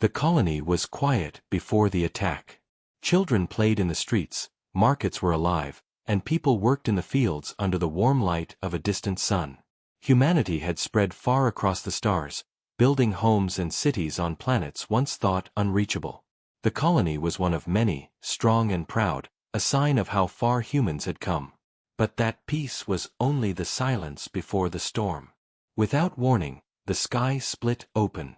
The colony was quiet before the attack. Children played in the streets, markets were alive, and people worked in the fields under the warm light of a distant sun. Humanity had spread far across the stars, building homes and cities on planets once thought unreachable. The colony was one of many, strong and proud, a sign of how far humans had come. But that peace was only the silence before the storm. Without warning, the sky split open.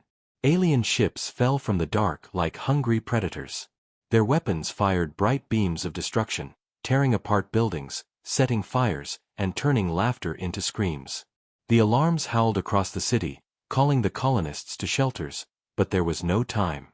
Alien ships fell from the dark like hungry predators. Their weapons fired bright beams of destruction, tearing apart buildings, setting fires, and turning laughter into screams. The alarms howled across the city, calling the colonists to shelters, but there was no time.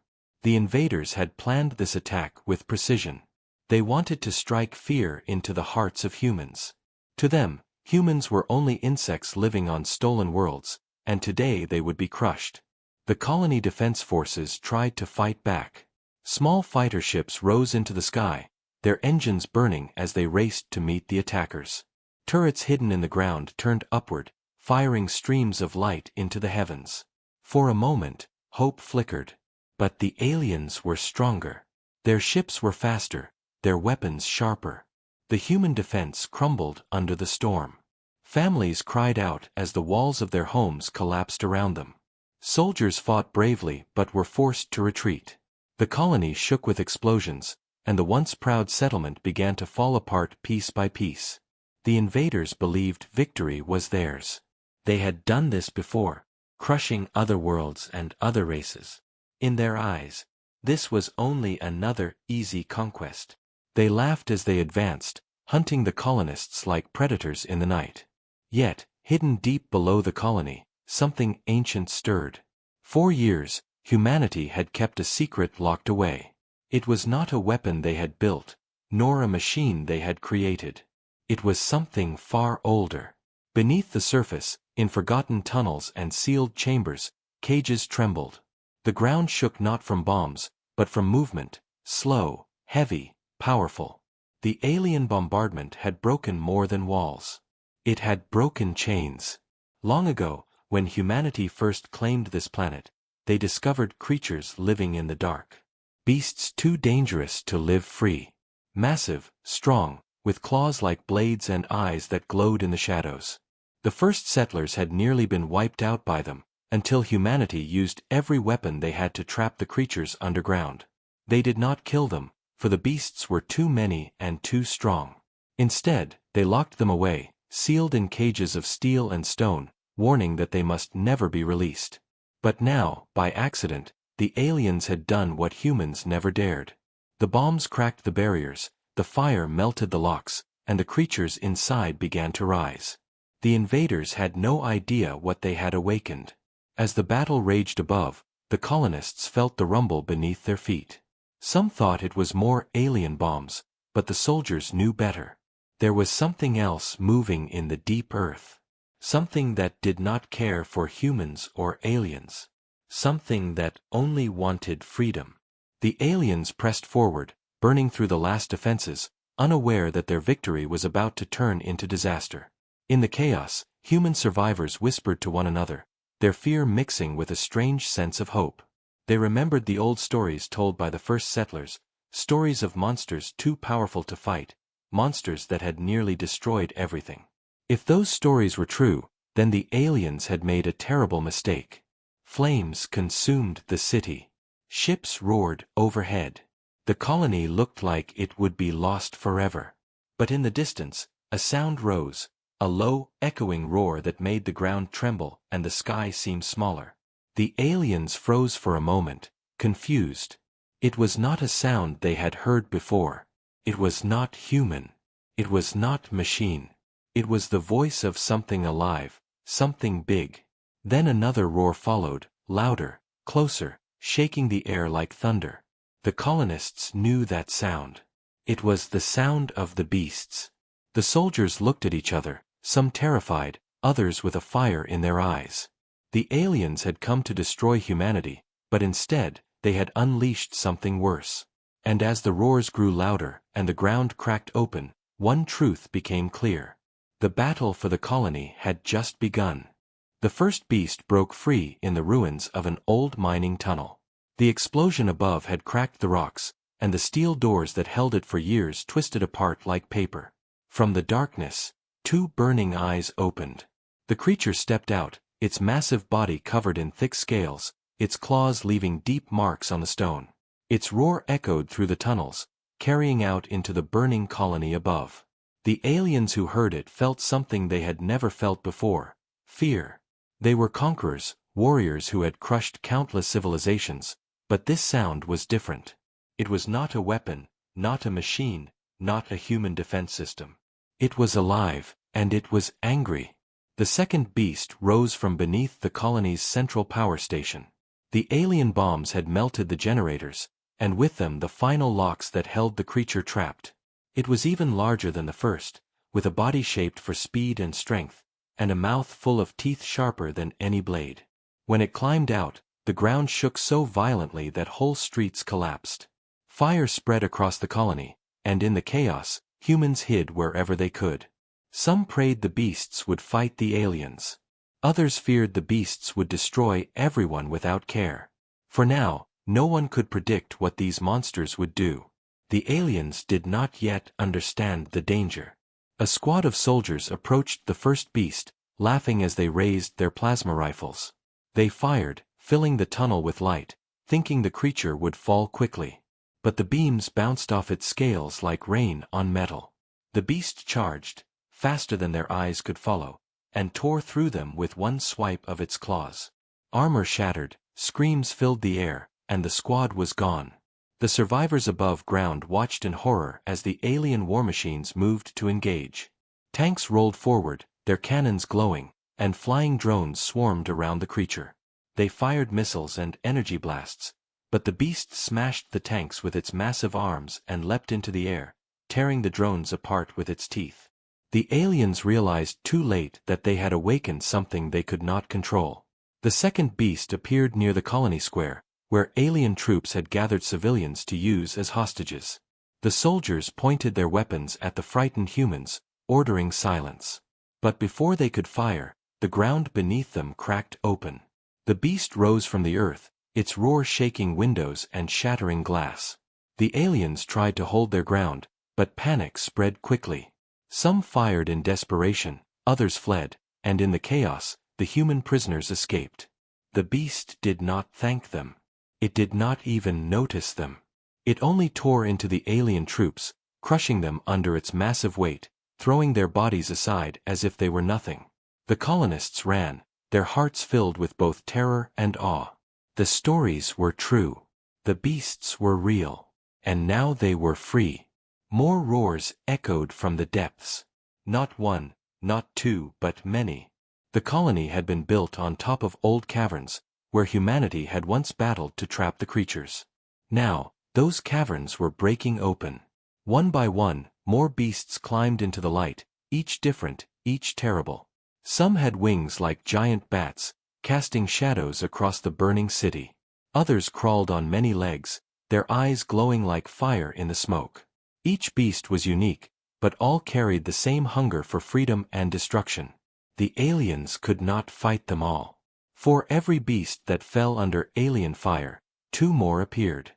The invaders had planned this attack with precision. They wanted to strike fear into the hearts of humans. To them, humans were only insects living on stolen worlds, and today they would be crushed. The colony defense forces tried to fight back. Small fighter ships rose into the sky, their engines burning as they raced to meet the attackers. Turrets hidden in the ground turned upward, firing streams of light into the heavens. For a moment, hope flickered. But the aliens were stronger. Their ships were faster, their weapons sharper. The human defense crumbled under the storm. Families cried out as the walls of their homes collapsed around them. Soldiers fought bravely but were forced to retreat. The colony shook with explosions, and the once proud settlement began to fall apart piece by piece. The invaders believed victory was theirs. They had done this before, crushing other worlds and other races. In their eyes, this was only another easy conquest. They laughed as they advanced, hunting the colonists like predators in the night. Yet, hidden deep below the colony, something ancient stirred. For years, humanity had kept a secret locked away. It was not a weapon they had built, nor a machine they had created. It was something far older. Beneath the surface, in forgotten tunnels and sealed chambers, cages trembled. The ground shook not from bombs, but from movement, slow, heavy, powerful. The alien bombardment had broken more than walls. It had broken chains. Long ago, when humanity first claimed this planet, they discovered creatures living in the dark. Beasts too dangerous to live free. Massive, strong, with claws like blades and eyes that glowed in the shadows. The first settlers had nearly been wiped out by them, until humanity used every weapon they had to trap the creatures underground. They did not kill them, for the beasts were too many and too strong. Instead, they locked them away, sealed in cages of steel and stone, warning that they must never be released. But now, by accident, the aliens had done what humans never dared. The bombs cracked the barriers, the fire melted the locks, and the creatures inside began to rise. The invaders had no idea what they had awakened. As the battle raged above, the colonists felt the rumble beneath their feet. Some thought it was more alien bombs, but the soldiers knew better. There was something else moving in the deep earth. Something that did not care for humans or aliens. Something that only wanted freedom. The aliens pressed forward, burning through the last defenses, unaware that their victory was about to turn into disaster. In the chaos, human survivors whispered to one another, their fear mixing with a strange sense of hope. They remembered the old stories told by the first settlers, stories of monsters too powerful to fight, monsters that had nearly destroyed everything. If those stories were true, then the aliens had made a terrible mistake. Flames consumed the city. Ships roared overhead. The colony looked like it would be lost forever. But in the distance, a sound rose, a low, echoing roar that made the ground tremble and the sky seem smaller. The aliens froze for a moment, confused. It was not a sound they had heard before. It was not human. It was not machine. It was the voice of something alive, something big. Then another roar followed, louder, closer, shaking the air like thunder. The colonists knew that sound. It was the sound of the beasts. The soldiers looked at each other, some terrified, others with a fire in their eyes. The aliens had come to destroy humanity, but instead, they had unleashed something worse. And as the roars grew louder and the ground cracked open, one truth became clear. The battle for the colony had just begun. The first beast broke free in the ruins of an old mining tunnel. The explosion above had cracked the rocks, and the steel doors that held it for years twisted apart like paper. From the darkness, two burning eyes opened. The creature stepped out, its massive body covered in thick scales, its claws leaving deep marks on the stone. Its roar echoed through the tunnels, carrying out into the burning colony above. The aliens who heard it felt something they had never felt before: fear. They were conquerors, warriors who had crushed countless civilizations, but this sound was different. It was not a weapon, not a machine, not a human defense system. It was alive, and it was angry. The second beast rose from beneath the colony's central power station. The alien bombs had melted the generators, and with them the final locks that held the creature trapped. It was even larger than the first, with a body shaped for speed and strength, and a mouth full of teeth sharper than any blade. When it climbed out, the ground shook so violently that whole streets collapsed. Fire spread across the colony, and in the chaos, humans hid wherever they could. Some prayed the beasts would fight the aliens. Others feared the beasts would destroy everyone without care. For now, no one could predict what these monsters would do. The aliens did not yet understand the danger. A squad of soldiers approached the first beast, laughing as they raised their plasma rifles. They fired, filling the tunnel with light, thinking the creature would fall quickly. But the beams bounced off its scales like rain on metal. The beast charged, faster than their eyes could follow, and tore through them with one swipe of its claws. Armor shattered, screams filled the air, and the squad was gone. The survivors above ground watched in horror as the alien war machines moved to engage. Tanks rolled forward, their cannons glowing, and flying drones swarmed around the creature. They fired missiles and energy blasts, but the beast smashed the tanks with its massive arms and leapt into the air, tearing the drones apart with its teeth. The aliens realized too late that they had awakened something they could not control. The second beast appeared near the colony square, where alien troops had gathered civilians to use as hostages. The soldiers pointed their weapons at the frightened humans, ordering silence. But before they could fire, the ground beneath them cracked open. The beast rose from the earth, its roar shaking windows and shattering glass. The aliens tried to hold their ground, but panic spread quickly. Some fired in desperation, others fled, and in the chaos, the human prisoners escaped. The beast did not thank them. It did not even notice them. It only tore into the alien troops, crushing them under its massive weight, throwing their bodies aside as if they were nothing. The colonists ran, their hearts filled with both terror and awe. The stories were true. The beasts were real. And now they were free. More roars echoed from the depths. Not one, not two, but many. The colony had been built on top of old caverns, where humanity had once battled to trap the creatures. Now, those caverns were breaking open. One by one, more beasts climbed into the light, each different, each terrible. Some had wings like giant bats, casting shadows across the burning city. Others crawled on many legs, their eyes glowing like fire in the smoke. Each beast was unique, but all carried the same hunger for freedom and destruction. The aliens could not fight them all. For every beast that fell under alien fire, two more appeared.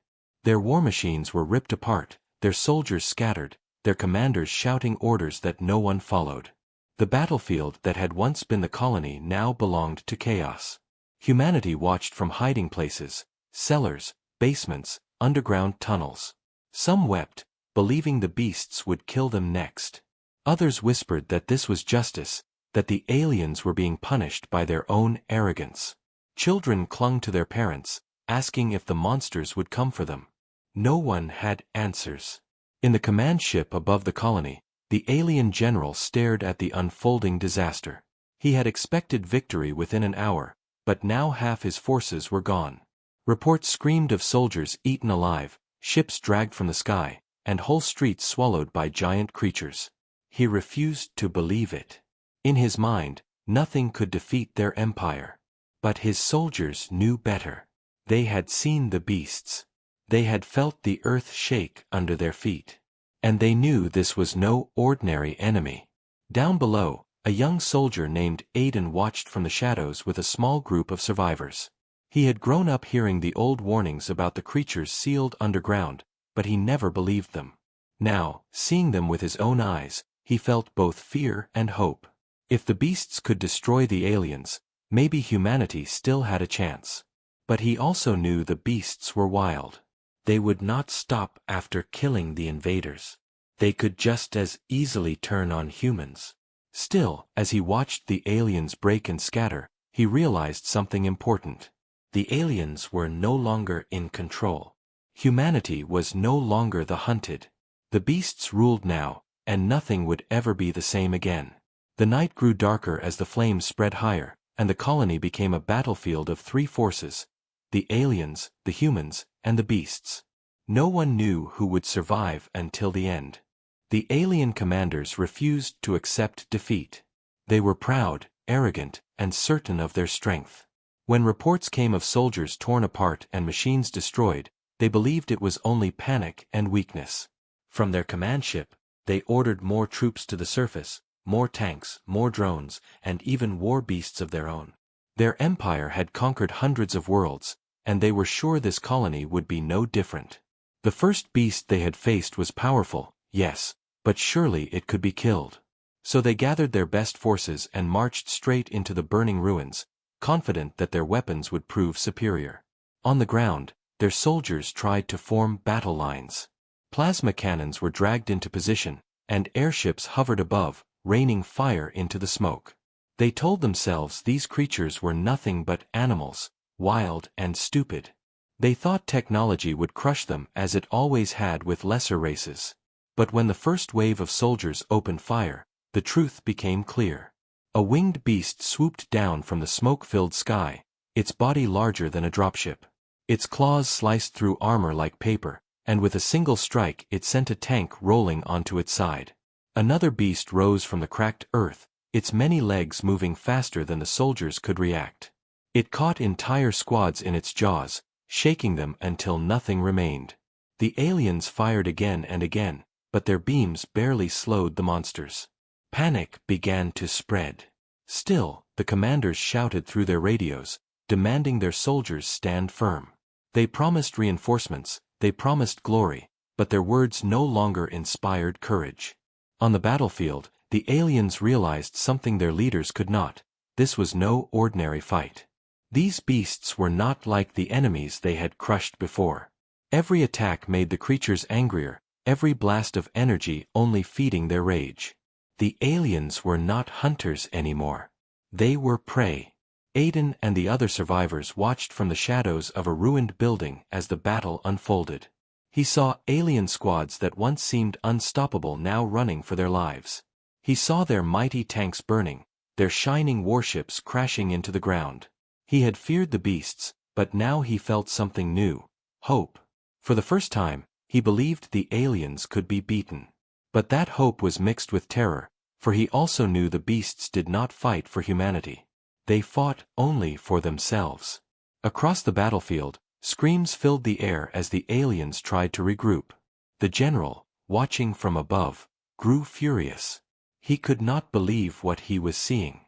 Their war machines were ripped apart, their soldiers scattered, their commanders shouting orders that no one followed. The battlefield that had once been the colony now belonged to chaos. Humanity watched from hiding places, cellars, basements, underground tunnels. Some wept, believing the beasts would kill them next. Others whispered that this was justice, that the aliens were being punished by their own arrogance. Children clung to their parents, asking if the monsters would come for them. No one had answers. In the command ship above the colony, the alien general stared at the unfolding disaster. He had expected victory within an hour, but now half his forces were gone. Reports screamed of soldiers eaten alive, ships dragged from the sky, and whole streets swallowed by giant creatures. He refused to believe it. In his mind, nothing could defeat their empire. But his soldiers knew better. They had seen the beasts. They had felt the earth shake under their feet. And they knew this was no ordinary enemy. Down below, a young soldier named Aiden watched from the shadows with a small group of survivors. He had grown up hearing the old warnings about the creatures sealed underground, but he never believed them. Now, seeing them with his own eyes, he felt both fear and hope. If the beasts could destroy the aliens, maybe humanity still had a chance. But he also knew the beasts were wild. They would not stop after killing the invaders. They could just as easily turn on humans. Still, as he watched the aliens break and scatter, he realized something important. The aliens were no longer in control. Humanity was no longer the hunted. The beasts ruled now, and nothing would ever be the same again. The night grew darker as the flames spread higher, and the colony became a battlefield of three forces: the aliens, the humans, and the beasts. No one knew who would survive until the end. The alien commanders refused to accept defeat. They were proud, arrogant, and certain of their strength. When reports came of soldiers torn apart and machines destroyed, they believed it was only panic and weakness. From their command ship, they ordered more troops to the surface, more tanks, more drones, and even war beasts of their own. Their empire had conquered hundreds of worlds, and they were sure this colony would be no different. The first beast they had faced was powerful, yes, but surely it could be killed. So they gathered their best forces and marched straight into the burning ruins, confident that their weapons would prove superior. On the ground, their soldiers tried to form battle lines. Plasma cannons were dragged into position, and airships hovered above, raining fire into the smoke. They told themselves these creatures were nothing but animals, wild and stupid. They thought technology would crush them as it always had with lesser races. But when the first wave of soldiers opened fire, the truth became clear. A winged beast swooped down from the smoke-filled sky, its body larger than a dropship. Its claws sliced through armor like paper, and with a single strike it sent a tank rolling onto its side. Another beast rose from the cracked earth, its many legs moving faster than the soldiers could react. It caught entire squads in its jaws, shaking them until nothing remained. The aliens fired again and again, but their beams barely slowed the monsters. Panic began to spread. Still, the commanders shouted through their radios, demanding their soldiers stand firm. They promised reinforcements, they promised glory, but their words no longer inspired courage. On the battlefield, the aliens realized something their leaders could not: this was no ordinary fight. These beasts were not like the enemies they had crushed before. Every attack made the creatures angrier, every blast of energy only feeding their rage. The aliens were not hunters anymore. They were prey. Aiden and the other survivors watched from the shadows of a ruined building as the battle unfolded. He saw alien squads that once seemed unstoppable now running for their lives. He saw their mighty tanks burning, their shining warships crashing into the ground. He had feared the beasts, but now he felt something new: hope. For the first time, he believed the aliens could be beaten. But that hope was mixed with terror, for he also knew the beasts did not fight for humanity. They fought only for themselves. Across the battlefield, screams filled the air as the aliens tried to regroup. The general, watching from above, grew furious. He could not believe what he was seeing.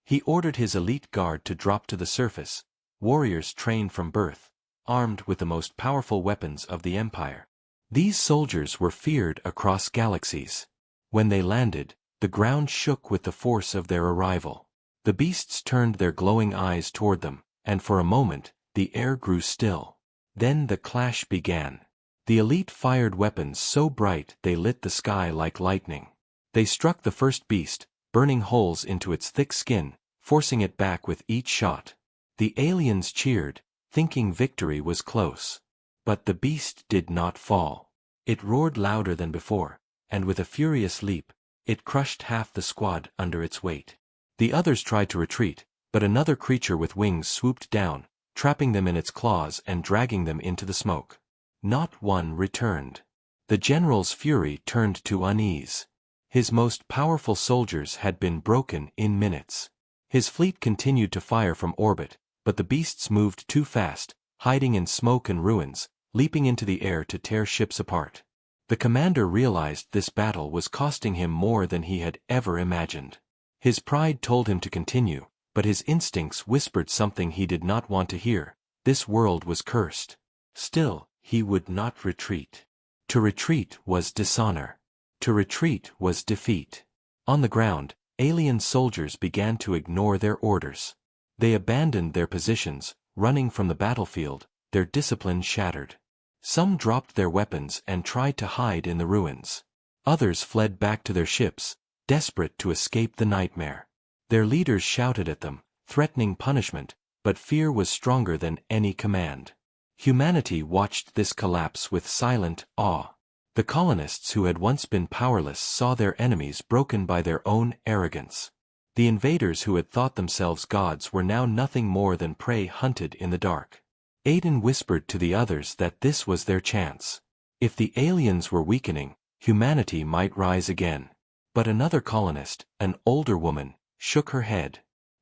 He ordered his elite guard to drop to the surface, warriors trained from birth, armed with the most powerful weapons of the Empire. These soldiers were feared across galaxies. When they landed, the ground shook with the force of their arrival. The beasts turned their glowing eyes toward them, and for a moment, the air grew still. Then the clash began. The elite fired weapons so bright they lit the sky like lightning. They struck the first beast, burning holes into its thick skin, forcing it back with each shot. The aliens cheered, thinking victory was close. But the beast did not fall. It roared louder than before, and with a furious leap, it crushed half the squad under its weight. The others tried to retreat, but another creature with wings swooped down, trapping them in its claws and dragging them into the smoke. Not one returned. The general's fury turned to unease. His most powerful soldiers had been broken in minutes. His fleet continued to fire from orbit, but the beasts moved too fast, hiding in smoke and ruins, leaping into the air to tear ships apart. The commander realized this battle was costing him more than he had ever imagined. His pride told him to continue, but his instincts whispered something he did not want to hear: This world was cursed. Still, he would not retreat. To retreat was dishonor. To retreat was defeat. On the ground, alien soldiers began to ignore their orders. They abandoned their positions, running from the battlefield, their discipline shattered. Some dropped their weapons and tried to hide in the ruins. Others fled back to their ships, desperate to escape the nightmare. Their leaders shouted at them, threatening punishment, but fear was stronger than any command. Humanity watched this collapse with silent awe. The colonists who had once been powerless saw their enemies broken by their own arrogance. The invaders who had thought themselves gods were now nothing more than prey hunted in the dark. Aiden whispered to the others that this was their chance. If the aliens were weakening, humanity might rise again. But another colonist, an older woman, shook her head.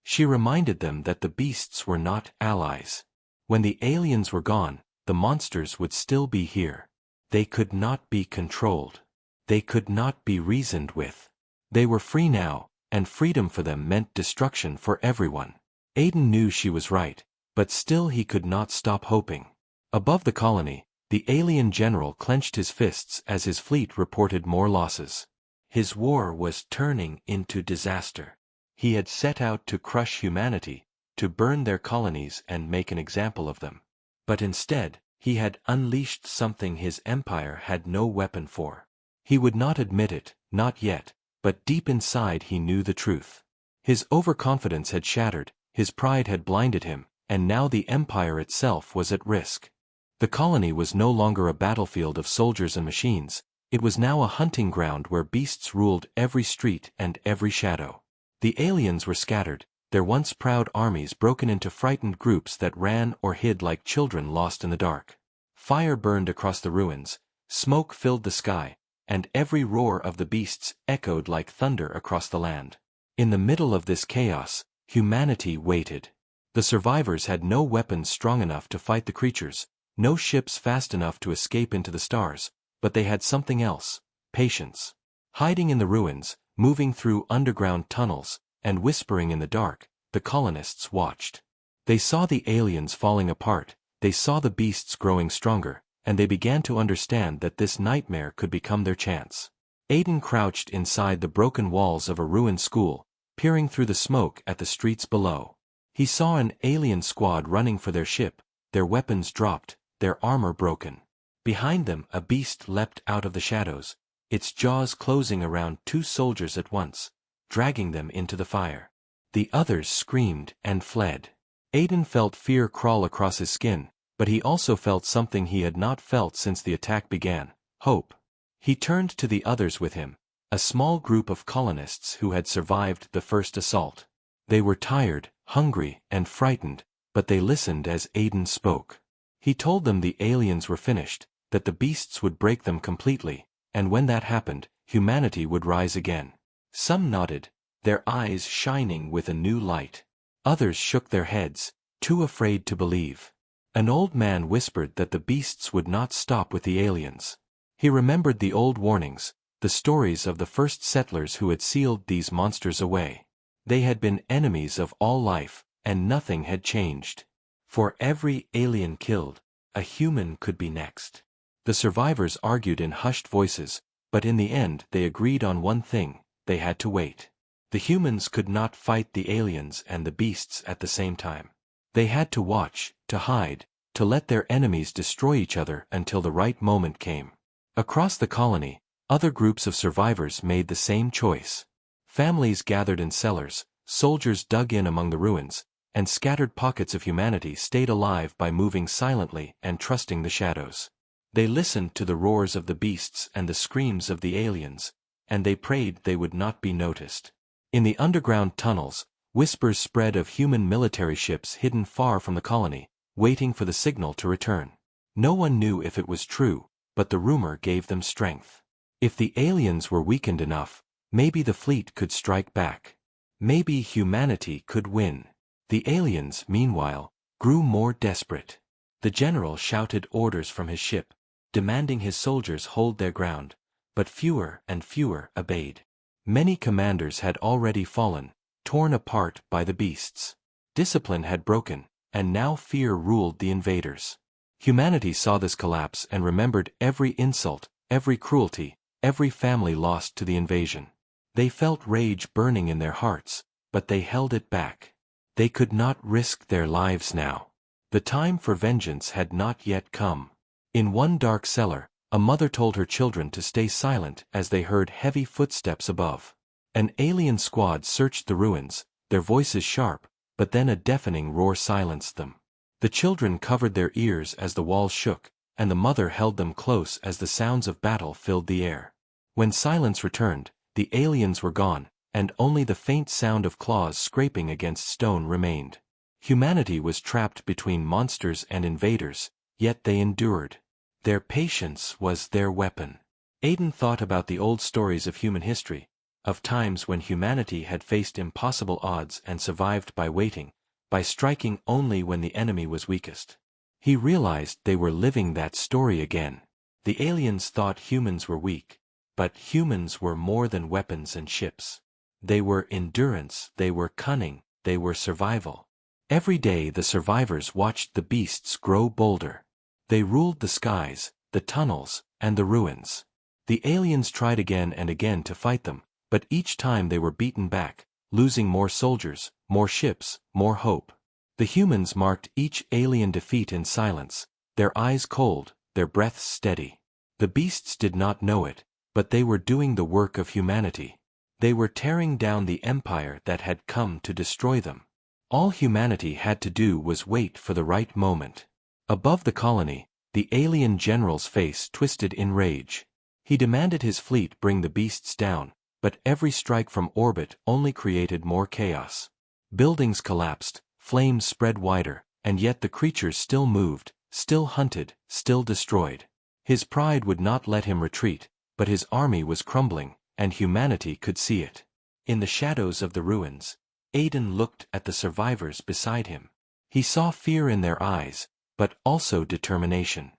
She reminded them that the beasts were not allies. When the aliens were gone, the monsters would still be here. They could not be controlled. They could not be reasoned with. They were free now, and freedom for them meant destruction for everyone. Aiden knew she was right, but still he could not stop hoping. Above the colony, the alien general clenched his fists as his fleet reported more losses. His war was turning into disaster. He had set out to crush humanity, to burn their colonies and make an example of them. But instead, he had unleashed something his empire had no weapon for. He would not admit it, not yet, but deep inside he knew the truth. His overconfidence had shattered, his pride had blinded him, and now the empire itself was at risk. The colony was no longer a battlefield of soldiers and machines, it was now a hunting ground where beasts ruled every street and every shadow. The aliens were scattered, their once proud armies broken into frightened groups that ran or hid like children lost in the dark. Fire burned across the ruins, smoke filled the sky, and every roar of the beasts echoed like thunder across the land. In the middle of this chaos, humanity waited. The survivors had no weapons strong enough to fight the creatures, no ships fast enough to escape into the stars, but they had something else: patience. Hiding in the ruins, moving through underground tunnels, and whispering in the dark, the colonists watched. They saw the aliens falling apart, they saw the beasts growing stronger, and they began to understand that this nightmare could become their chance. Aiden crouched inside the broken walls of a ruined school, peering through the smoke at the streets below. He saw an alien squad running for their ship, their weapons dropped, their armor broken. Behind them a beast leapt out of the shadows, its jaws closing around two soldiers at once, dragging them into the fire. The others screamed and fled. Aiden felt fear crawl across his skin, but he also felt something he had not felt since the attack began: hope. He turned to the others with him, a small group of colonists who had survived the first assault. They were tired, hungry, and frightened, but they listened as Aiden spoke. He told them the aliens were finished, that the beasts would break them completely, and when that happened, humanity would rise again. Some nodded, their eyes shining with a new light. Others shook their heads, too afraid to believe. An old man whispered that the beasts would not stop with the aliens. He remembered the old warnings, the stories of the first settlers who had sealed these monsters away. They had been enemies of all life, and nothing had changed. For every alien killed, a human could be next. The survivors argued in hushed voices, but in the end they agreed on one thing: they had to wait. The humans could not fight the aliens and the beasts at the same time. They had to watch, to hide, to let their enemies destroy each other until the right moment came. Across the colony, other groups of survivors made the same choice. Families gathered in cellars, soldiers dug in among the ruins, and scattered pockets of humanity stayed alive by moving silently and trusting the shadows. They listened to the roars of the beasts and the screams of the aliens, and they prayed they would not be noticed. In the underground tunnels, whispers spread of human military ships hidden far from the colony, waiting for the signal to return. No one knew if it was true, but the rumor gave them strength. If the aliens were weakened enough, maybe the fleet could strike back. Maybe humanity could win. The aliens, meanwhile, grew more desperate. The general shouted orders from his ship, demanding his soldiers hold their ground, but fewer and fewer obeyed. Many commanders had already fallen, torn apart by the beasts. Discipline had broken, and now fear ruled the invaders. Humanity saw this collapse and remembered every insult, every cruelty, every family lost to the invasion. They felt rage burning in their hearts, but they held it back. They could not risk their lives now. The time for vengeance had not yet come. In one dark cellar, a mother told her children to stay silent as they heard heavy footsteps above. An alien squad searched the ruins, their voices sharp, but then a deafening roar silenced them. The children covered their ears as the walls shook, and the mother held them close as the sounds of battle filled the air. When silence returned, the aliens were gone, and only the faint sound of claws scraping against stone remained. Humanity was trapped between monsters and invaders, yet they endured. Their patience was their weapon. Aiden thought about the old stories of human history, of times when humanity had faced impossible odds and survived by waiting, by striking only when the enemy was weakest. He realized they were living that story again. The aliens thought humans were weak, but humans were more than weapons and ships. They were endurance, they were cunning, they were survival. Every day the survivors watched the beasts grow bolder. They ruled the skies, the tunnels, and the ruins. The aliens tried again and again to fight them, but each time they were beaten back, losing more soldiers, more ships, more hope. The humans marked each alien defeat in silence, their eyes cold, their breaths steady. The beasts did not know it, but they were doing the work of humanity. They were tearing down the empire that had come to destroy them. All humanity had to do was wait for the right moment. Above the colony, the alien general's face twisted in rage. He demanded his fleet bring the beasts down, but every strike from orbit only created more chaos. Buildings collapsed, flames spread wider, and yet the creatures still moved, still hunted, still destroyed. His pride would not let him retreat, but his army was crumbling, and humanity could see it. In the shadows of the ruins, Aiden looked at the survivors beside him. He saw fear in their eyes, but also determination.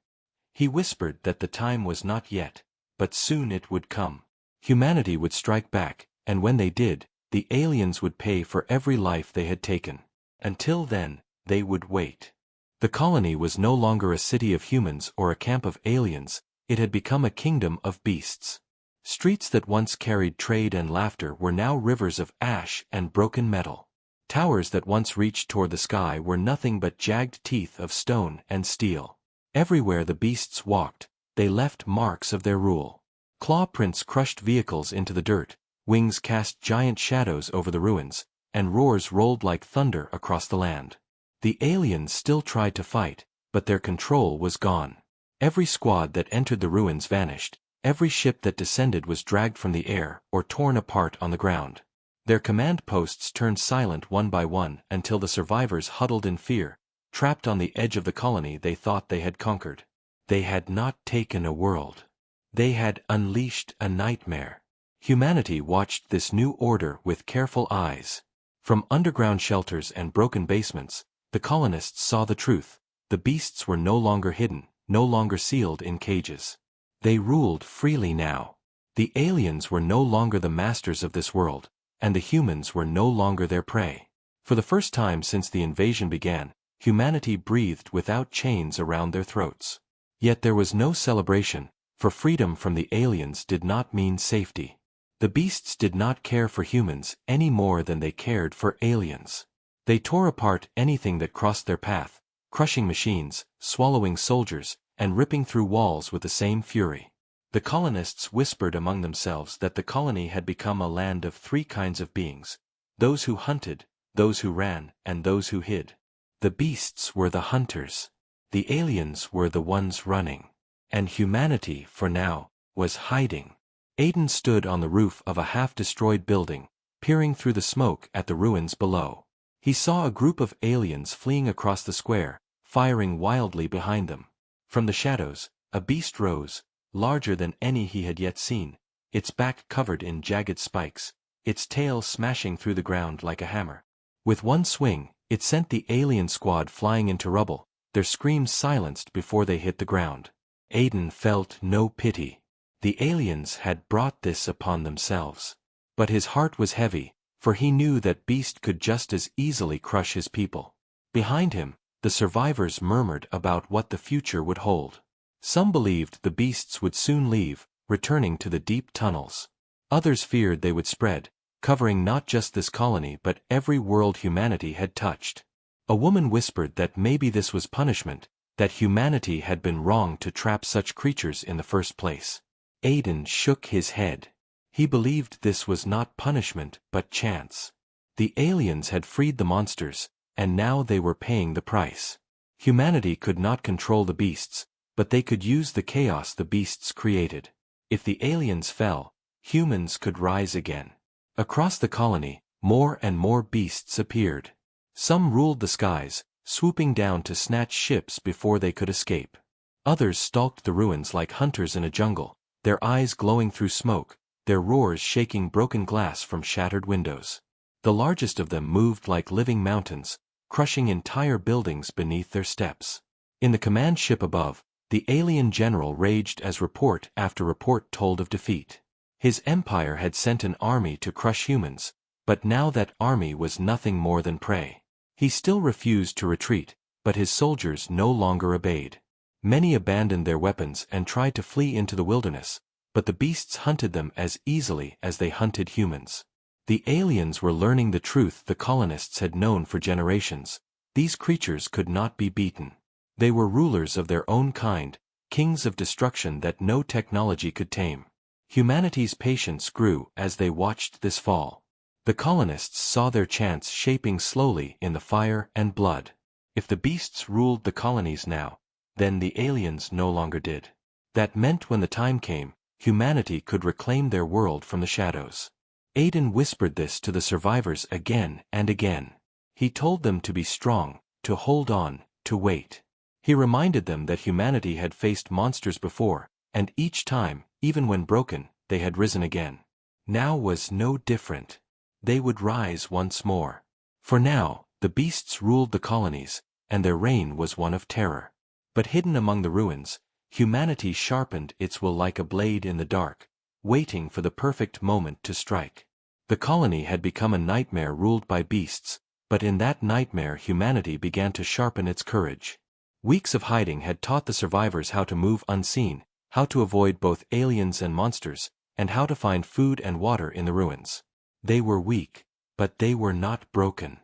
He whispered that the time was not yet, but soon it would come. Humanity would strike back, and when they did, the aliens would pay for every life they had taken. Until then, they would wait. The colony was no longer a city of humans or a camp of aliens, it had become a kingdom of beasts. Streets that once carried trade and laughter were now rivers of ash and broken metal. Towers that once reached toward the sky were nothing but jagged teeth of stone and steel. Everywhere the beasts walked, they left marks of their rule. Claw prints crushed vehicles into the dirt, wings cast giant shadows over the ruins, and roars rolled like thunder across the land. The aliens still tried to fight, but their control was gone. Every squad that entered the ruins vanished, every ship that descended was dragged from the air or torn apart on the ground. Their command posts turned silent one by one until the survivors huddled in fear, trapped on the edge of the colony they thought they had conquered. They had not taken a world. They had unleashed a nightmare. Humanity watched this new order with careful eyes. From underground shelters and broken basements, the colonists saw the truth. The beasts were no longer hidden, no longer sealed in cages. They ruled freely now. The aliens were no longer the masters of this world, and the humans were no longer their prey. For the first time since the invasion began, humanity breathed without chains around their throats. Yet there was no celebration, for freedom from the aliens did not mean safety. The beasts did not care for humans any more than they cared for aliens. They tore apart anything that crossed their path, crushing machines, swallowing soldiers, and ripping through walls with the same fury. The colonists whispered among themselves that the colony had become a land of three kinds of beings: those who hunted, those who ran, and those who hid. The beasts were the hunters. The aliens were the ones running. And humanity, for now, was hiding. Aiden stood on the roof of a half-destroyed building, peering through the smoke at the ruins below. He saw a group of aliens fleeing across the square, firing wildly behind them. From the shadows, a beast rose, larger than any he had yet seen, its back covered in jagged spikes, its tail smashing through the ground like a hammer. With one swing, it sent the alien squad flying into rubble, their screams silenced before they hit the ground. Aiden felt no pity. The aliens had brought this upon themselves. But his heart was heavy, for he knew that beast could just as easily crush his people. Behind him, the survivors murmured about what the future would hold. Some believed the beasts would soon leave, returning to the deep tunnels. Others feared they would spread, covering not just this colony but every world humanity had touched. A woman whispered that maybe this was punishment, that humanity had been wrong to trap such creatures in the first place. Aiden shook his head. He believed this was not punishment but chance. The aliens had freed the monsters, and now they were paying the price. Humanity could not control the beasts, but they could use the chaos the beasts created. If the aliens fell, humans could rise again. Across the colony, more and more beasts appeared. Some ruled the skies, swooping down to snatch ships before they could escape. Others stalked the ruins like hunters in a jungle, their eyes glowing through smoke, their roars shaking broken glass from shattered windows. The largest of them moved like living mountains, crushing entire buildings beneath their steps. In the command ship above, the alien general raged as report after report told of defeat. His empire had sent an army to crush humans, but now that army was nothing more than prey. He still refused to retreat, but his soldiers no longer obeyed. Many abandoned their weapons and tried to flee into the wilderness, but the beasts hunted them as easily as they hunted humans. The aliens were learning the truth the colonists had known for generations. These creatures could not be beaten. They were rulers of their own kind, kings of destruction that no technology could tame. Humanity's patience grew as they watched this fall. The colonists saw their chance shaping slowly in the fire and blood. If the beasts ruled the colonies now, then the aliens no longer did. That meant when the time came, humanity could reclaim their world from the shadows. Aiden whispered this to the survivors again and again. He told them to be strong, to hold on, to wait. He reminded them that humanity had faced monsters before, and each time, even when broken, they had risen again. Now was no different. They would rise once more. For now, the beasts ruled the colonies, and their reign was one of terror. But hidden among the ruins, humanity sharpened its will like a blade in the dark, waiting for the perfect moment to strike. The colony had become a nightmare ruled by beasts, but in that nightmare humanity began to sharpen its courage. Weeks of hiding had taught the survivors how to move unseen, how to avoid both aliens and monsters, and how to find food and water in the ruins. They were weak, but they were not broken.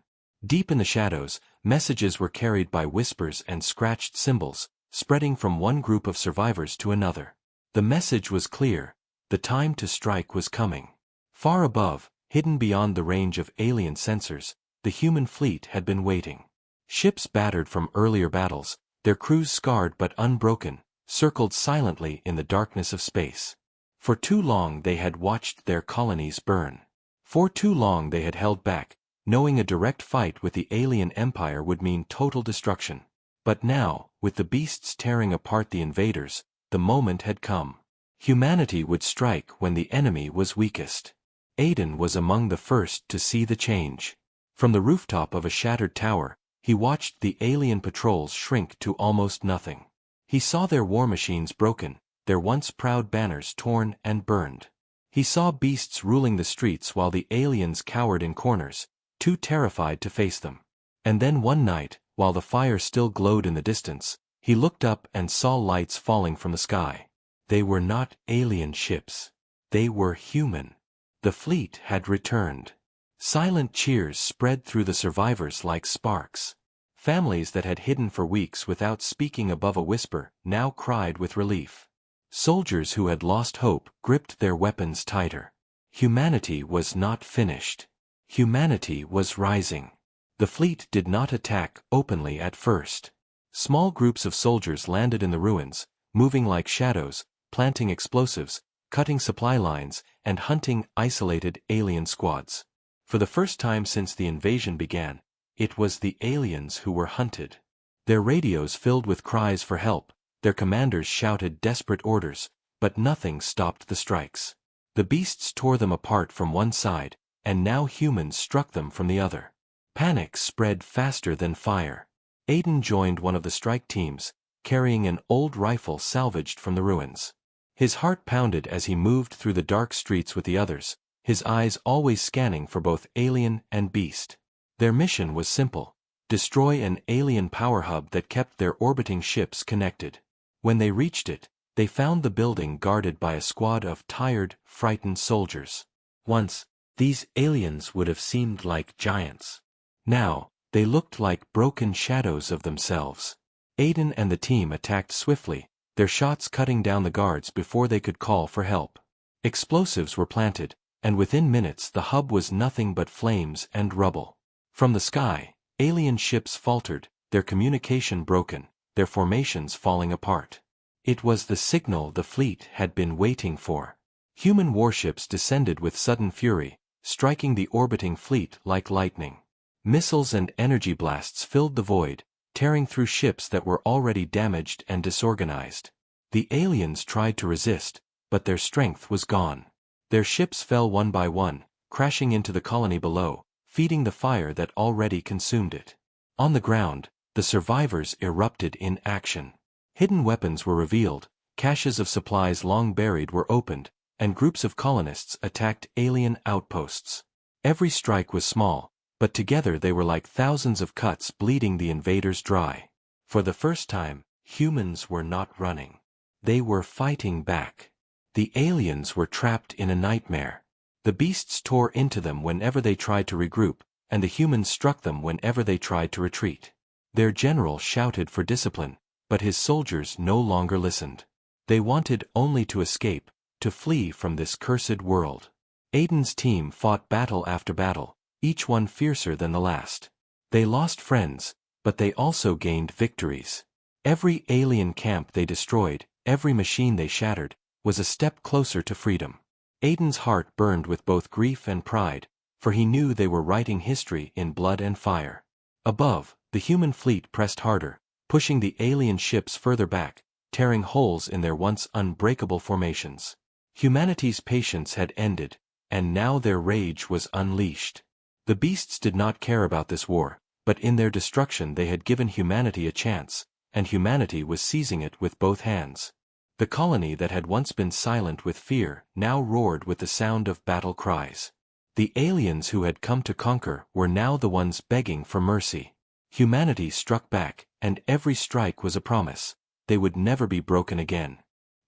Deep in the shadows, messages were carried by whispers and scratched symbols, spreading from one group of survivors to another. The message was clear: the time to strike was coming. Far above, hidden beyond the range of alien sensors, the human fleet had been waiting. Ships battered from earlier battles, their crews scarred but unbroken, circled silently in the darkness of space. For too long they had watched their colonies burn. For too long they had held back, knowing a direct fight with the alien empire would mean total destruction. But now, with the beasts tearing apart the invaders, the moment had come. Humanity would strike when the enemy was weakest. Aiden was among the first to see the change. From the rooftop of a shattered tower, he watched the alien patrols shrink to almost nothing. He saw their war machines broken, their once proud banners torn and burned. He saw beasts ruling the streets while the aliens cowered in corners, too terrified to face them. And then one night, while the fire still glowed in the distance, he looked up and saw lights falling from the sky. They were not alien ships. They were human. The fleet had returned. Silent cheers spread through the survivors like sparks. Families that had hidden for weeks without speaking above a whisper now cried with relief. Soldiers who had lost hope gripped their weapons tighter. Humanity was not finished. Humanity was rising. The fleet did not attack openly at first. Small groups of soldiers landed in the ruins, moving like shadows, planting explosives, cutting supply lines, and hunting isolated alien squads. For the first time since the invasion began, it was the aliens who were hunted. Their radios filled with cries for help, their commanders shouted desperate orders, but nothing stopped the strikes. The beasts tore them apart from one side, and now humans struck them from the other. Panic spread faster than fire. Aiden joined one of the strike teams, carrying an old rifle salvaged from the ruins. His heart pounded as he moved through the dark streets with the others, his eyes always scanning for both alien and beast. Their mission was simple: destroy an alien power hub that kept their orbiting ships connected. When they reached it, they found the building guarded by a squad of tired, frightened soldiers. Once, these aliens would have seemed like giants. Now, they looked like broken shadows of themselves. Aiden and the team attacked swiftly, their shots cutting down the guards before they could call for help. Explosives were planted, and within minutes the hub was nothing but flames and rubble. From the sky, alien ships faltered, their communication broken, their formations falling apart. It was the signal the fleet had been waiting for. Human warships descended with sudden fury, striking the orbiting fleet like lightning. Missiles and energy blasts filled the void, tearing through ships that were already damaged and disorganized. The aliens tried to resist, but their strength was gone. Their ships fell one by one, crashing into the colony below, feeding the fire that already consumed it. On the ground, the survivors erupted in action. Hidden weapons were revealed, caches of supplies long buried were opened, and groups of colonists attacked alien outposts. Every strike was small, but together they were like thousands of cuts bleeding the invaders dry. For the first time, humans were not running. They were fighting back. The aliens were trapped in a nightmare. The beasts tore into them whenever they tried to regroup, and the humans struck them whenever they tried to retreat. Their general shouted for discipline, but his soldiers no longer listened. They wanted only to escape, to flee from this cursed world. Aiden's team fought battle after battle, each one fiercer than the last. They lost friends, but they also gained victories. Every alien camp they destroyed, every machine they shattered, was a step closer to freedom. Aiden's heart burned with both grief and pride, for he knew they were writing history in blood and fire. Above, the human fleet pressed harder, pushing the alien ships further back, tearing holes in their once unbreakable formations. Humanity's patience had ended, and now their rage was unleashed. The beasts did not care about this war, but in their destruction they had given humanity a chance, and humanity was seizing it with both hands. The colony that had once been silent with fear now roared with the sound of battle cries. The aliens who had come to conquer were now the ones begging for mercy. Humanity struck back, and every strike was a promise. They would never be broken again.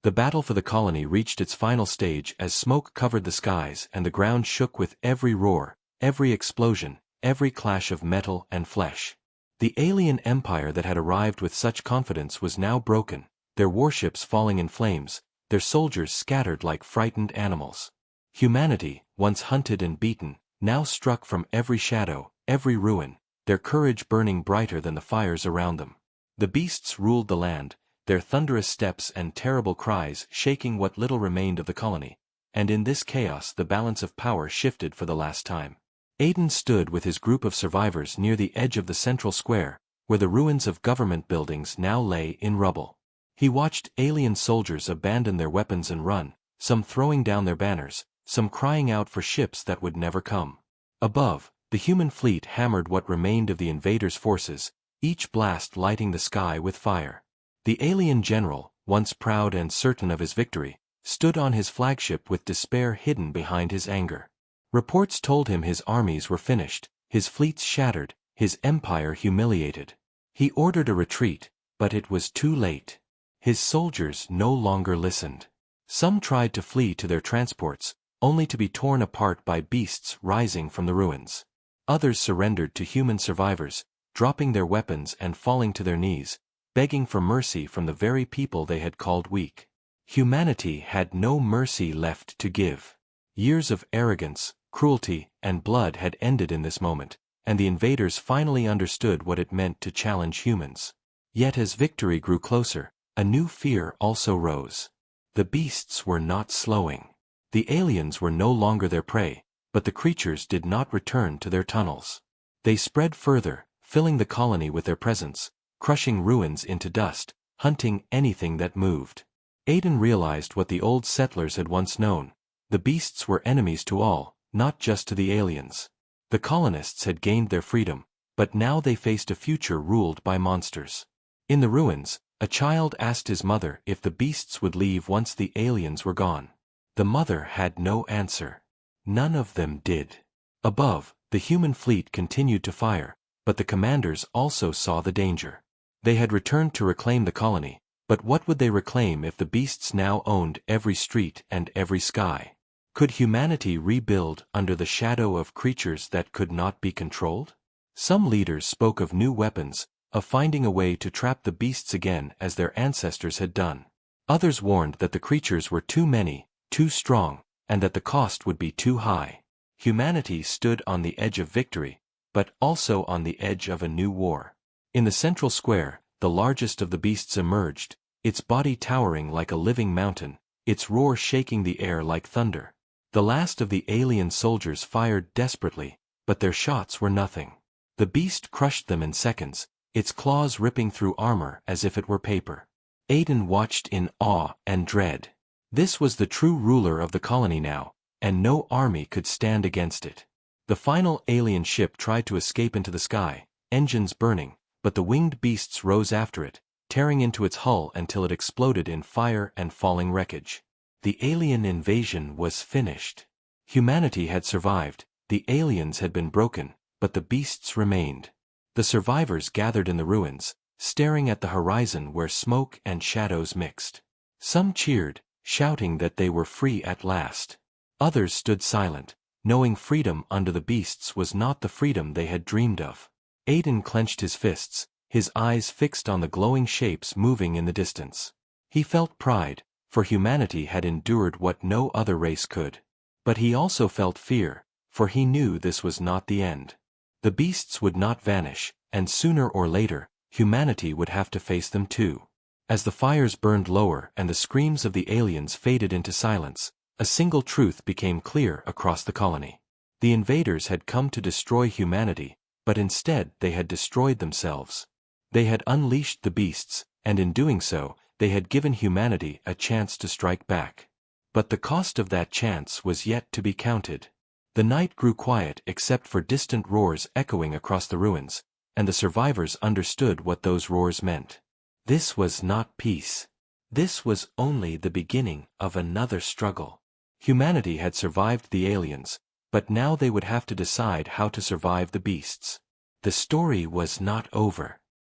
The battle for the colony reached its final stage as smoke covered the skies and the ground shook with every roar, every explosion, every clash of metal and flesh. The alien empire that had arrived with such confidence was now broken, their warships falling in flames, their soldiers scattered like frightened animals. Humanity, once hunted and beaten, now struck from every shadow, every ruin, their courage burning brighter than the fires around them. The beasts ruled the land, their thunderous steps and terrible cries shaking what little remained of the colony, and in this chaos the balance of power shifted for the last time. Aiden stood with his group of survivors near the edge of the central square, where the ruins of government buildings now lay in rubble. He watched alien soldiers abandon their weapons and run, some throwing down their banners, some crying out for ships that would never come. Above, the human fleet hammered what remained of the invaders' forces, each blast lighting the sky with fire. The alien general, once proud and certain of his victory, stood on his flagship with despair hidden behind his anger. Reports told him his armies were finished, his fleets shattered, his empire humiliated. He ordered a retreat, but it was too late. His soldiers no longer listened. Some tried to flee to their transports, only to be torn apart by beasts rising from the ruins. Others surrendered to human survivors, dropping their weapons and falling to their knees, begging for mercy from the very people they had called weak. Humanity had no mercy left to give. Years of arrogance, cruelty, and blood had ended in this moment, and the invaders finally understood what it meant to challenge humans. Yet as victory grew closer, a new fear also rose. The beasts were not slowing. The aliens were no longer their prey, but the creatures did not return to their tunnels. They spread further, filling the colony with their presence, crushing ruins into dust, hunting anything that moved. Aiden realized what the old settlers had once known. The beasts were enemies to all, not just to the aliens. The colonists had gained their freedom, but now they faced a future ruled by monsters. In the ruins, a child asked his mother if the beasts would leave once the aliens were gone. The mother had no answer. None of them did. Above, the human fleet continued to fire, but the commanders also saw the danger. They had returned to reclaim the colony, but what would they reclaim if the beasts now owned every street and every sky? Could humanity rebuild under the shadow of creatures that could not be controlled? Some leaders spoke of new weapons, of finding a way to trap the beasts again as their ancestors had done. Others warned that the creatures were too many, too strong, and that the cost would be too high. Humanity stood on the edge of victory, but also on the edge of a new war. In the central square, the largest of the beasts emerged, its body towering like a living mountain, its roar shaking the air like thunder. The last of the alien soldiers fired desperately, but their shots were nothing. The beast crushed them in seconds, its claws ripping through armor as if it were paper. Aiden watched in awe and dread. This was the true ruler of the colony now, and no army could stand against it. The final alien ship tried to escape into the sky, engines burning, but the winged beasts rose after it, tearing into its hull until it exploded in fire and falling wreckage. The alien invasion was finished. Humanity had survived, the aliens had been broken, but the beasts remained. The survivors gathered in the ruins, staring at the horizon where smoke and shadows mixed. Some cheered, shouting that they were free at last. Others stood silent, knowing freedom under the beasts was not the freedom they had dreamed of. Aiden clenched his fists, his eyes fixed on the glowing shapes moving in the distance. He felt pride, for humanity had endured what no other race could. But he also felt fear, for he knew this was not the end. The beasts would not vanish, and sooner or later, humanity would have to face them too. As the fires burned lower and the screams of the aliens faded into silence, a single truth became clear across the colony. The invaders had come to destroy humanity, but instead they had destroyed themselves. They had unleashed the beasts, and in doing so, they had given humanity a chance to strike back. But the cost of that chance was yet to be counted. The night grew quiet except for distant roars echoing across the ruins, and the survivors understood what those roars meant. This was not peace. This was only the beginning of another struggle. Humanity had survived the aliens, but now they would have to decide how to survive the beasts. The story was not over.